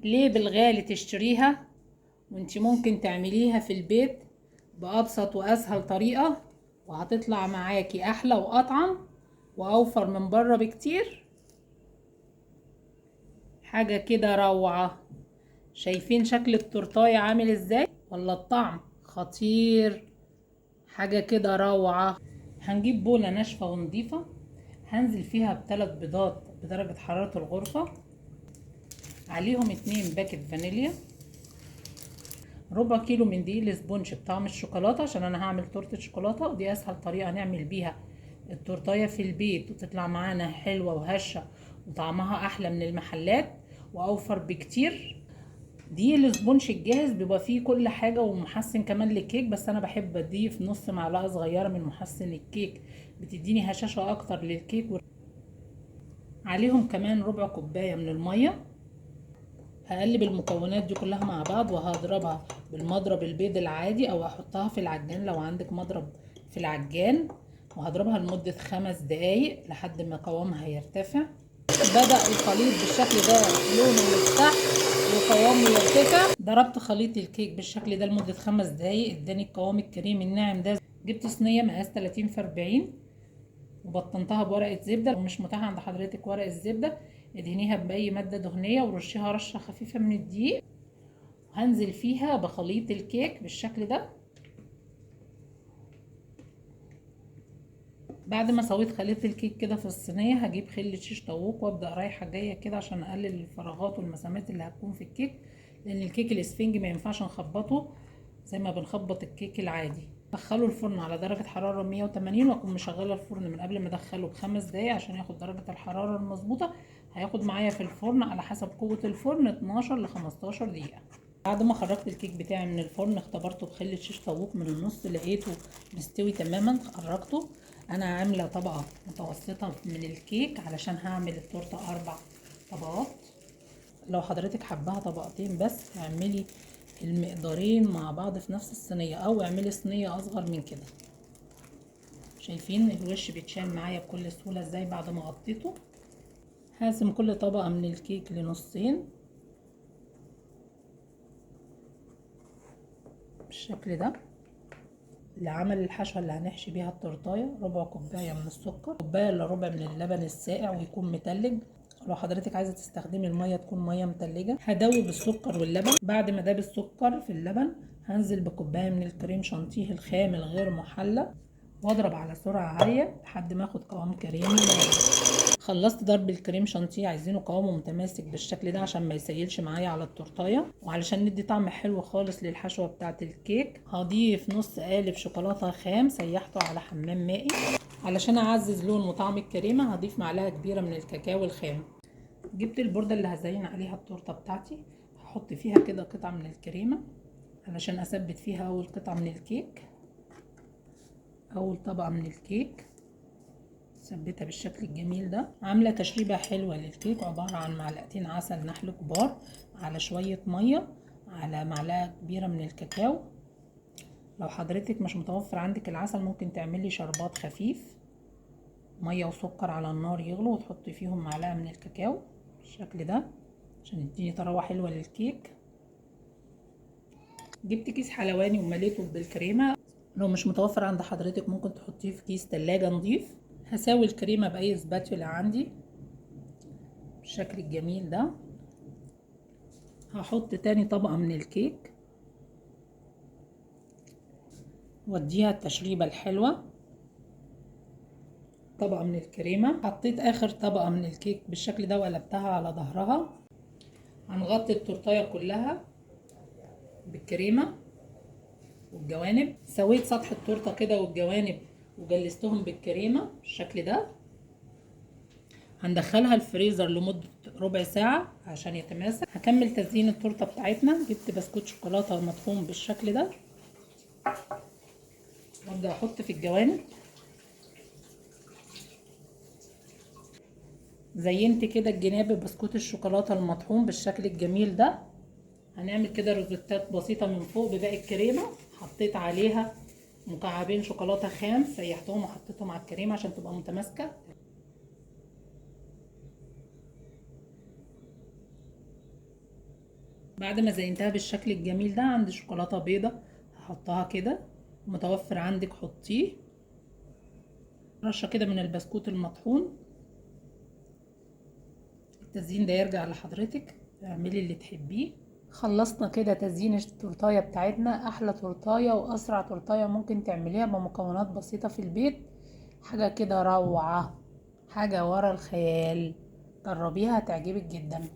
ليه بالغالي تشتريها وانت ممكن تعمليها في البيت بأبسط وأسهل طريقة، وهتطلع معاكي أحلى وأطعم وأوفر من بره بكتير. حاجة كده روعة. شايفين شكل التورتاية عامل ازاي؟ ولا الطعم خطير؟ حاجة كده روعة. هنجيب بولة ناشفة ونضيفة، هنزل فيها ب3 بيضات بدرجة حرارة الغرفة، عليهم 2 باكت فانيليا، ربع كيلو من دقيق الاسبونج بطعم الشوكولاتة عشان انا هعمل تورتة شوكولاتة، ودي اسهل طريقة نعمل بيها التورتاية في البيت وتطلع معانا حلوة وهشة وطعمها احلى من المحلات واوفر بكتير. دقيق الاسبونج الجاهز بيبقى فيه كل حاجة ومحسن كمان للكيك، بس انا بحب اضيف نص معلقة صغيرة من محسن الكيك، بتديني هشاشة اكتر للكيك. عليهم كمان ربع كوباية من المية. هقلب المكونات دي كلها مع بعض وهضربها بالمضرب البيض العادي او هحطها في العجان لو عندك مضرب في العجان، وهضربها لمدة 5 دقايق لحد ما قوامها يرتفع. بدأ الخليط بالشكل ده لونه يفتح وقوامه يرتفع. ضربت خليط الكيك بالشكل ده لمدة 5 دقايق، اداني القوام الكريمي الناعم ده. جبت صينية مقاس 30 في 40 وبطنتها بورقة زبدة. لو مش متاح عند حضرتك ورق الزبدة ادهنيها بأي مادة دهنية ورشيها رشة خفيفة من الدقيق، وهنزل فيها بخليط الكيك بالشكل ده. بعد ما سويت خليط الكيك كده في الصينية، هجيب خلة شيش طاووق وابدأ رايحة جاية كده عشان اقلل الفراغات والمسامات اللي هتكون في الكيك، لان الكيك الاسفنج ما ينفعش نخبطه زي ما بنخبط الكيك العادي. دخله الفرن على درجة حرارة 180، واكون مشغلة الفرن من قبل ما ادخله ب5 دقايق عشان ياخد درجة الحرارة المظبوطة. هياخد معايا في الفرن على حسب قوة الفرن 12 ل 15 دقيقة. بعد ما خرجت الكيك بتاعي من الفرن اختبرته بخلة شيش طاووق من النص، لقيته مستوي تماما. خرجته. انا عاملة طبقة متوسطة من الكيك علشان هعمل التورتة 4 طبقات. لو حضرتك حباها طبقتين بس اعملي المقدارين مع بعض في نفس الصينية، او اعملي صينية اصغر من كده. شايفين الوش بيتشال معايا بكل سهولة ازاي بعد ما غطيته. هقسم كل طبقة من الكيك لنصين بالشكل ده. لعمل الحشوة اللي هنحشي بيها التورتاية ربع كوباية من السكر، كوباية الا ربع من اللبن الساقع ويكون متلج. لو حضرتك عايزة تستخدمي المية تكون مية متلجة. هدوب السكر واللبن. بعد ما داب السكر في اللبن هنزل بكوباية من الكريم شانتيه الخام الغير محلى، واضرب على سرعة عالية لحد ما اخد قوام كريمي. خلصت ضرب الكريم شانتيه. عايزينه قوامه متماسك بالشكل ده عشان ما يسيلش معايا على التورتايه، وعلشان ندي طعم حلو خالص للحشوه بتاعه الكيك هضيف نص قالب شوكولاته خام سيحته على حمام مائي. علشان اعزز لون وطعم الكريمه هضيف معلقه كبيره من الكاكاو الخام. جبت البورده اللي هزين عليها التورته بتاعتي، هحط فيها كده قطعه من الكريمه علشان اثبت فيها اول قطعه من الكيك، اول طبقه من الكيك ثبتها بالشكل الجميل ده. عامله تشريبه حلوه للكيك، عباره عن معلقتين عسل نحل كبار على شويه ميه على معلقه كبيره من الكاكاو. لو حضرتك مش متوفر عندك العسل ممكن تعملي شربات خفيف، ميه وسكر على النار يغلوا وتحطي فيهم معلقه من الكاكاو بالشكل ده عشان يديني طراوه حلوه للكيك. جبت كيس حلواني ومليته بالكريمه. لو مش متوفر عند حضرتك ممكن تحطيه في كيس تلاجة نضيف. هساوي الكريمه باي سباتولا عندي بالشكل الجميل ده. هحط تاني طبقة من الكيك واديها التشريبة الحلوة. طبقة من الكريمة. حطيت اخر طبقة من الكيك بالشكل ده وقلبتها على ظهرها. هنغطي التورتايه كلها بالكريمة والجوانب. سويت سطح التورته كده والجوانب وجلستهم بالكريمة بالشكل ده. هندخلها الفريزر لمدة ربع ساعة عشان يتماسك. هكمل تزيين التورته بتاعتنا. جبت بسكوت شوكولاتة مطحون بالشكل ده وابدأ احط في الجوانب. زينت كده الجناب ببسكوت الشوكولاته المطحون بالشكل الجميل ده. هنعمل كده روزيتات بسيطه من فوق بباقي الكريمه. حطيت عليها مكعبين شوكولاته خام سيحتهم وحطيتهم على الكريمه عشان تبقى متماسكه. بعد ما زينتها بالشكل الجميل ده، عندي شوكولاتة بيضة هحطها كده، متوفر عندك حطيه، رشة كده من البسكوت المطحون. التزيين ده يرجع لحضرتك، اعملي اللي تحبيه. خلصنا كده تزيين التورتايه بتاعتنا، احلى تورتايه واسرع تورتايه ممكن تعمليها بمكونات بسيطه في البيت، حاجه كده روعه، حاجه ورا الخيال. جربيها هتعجبك جدا.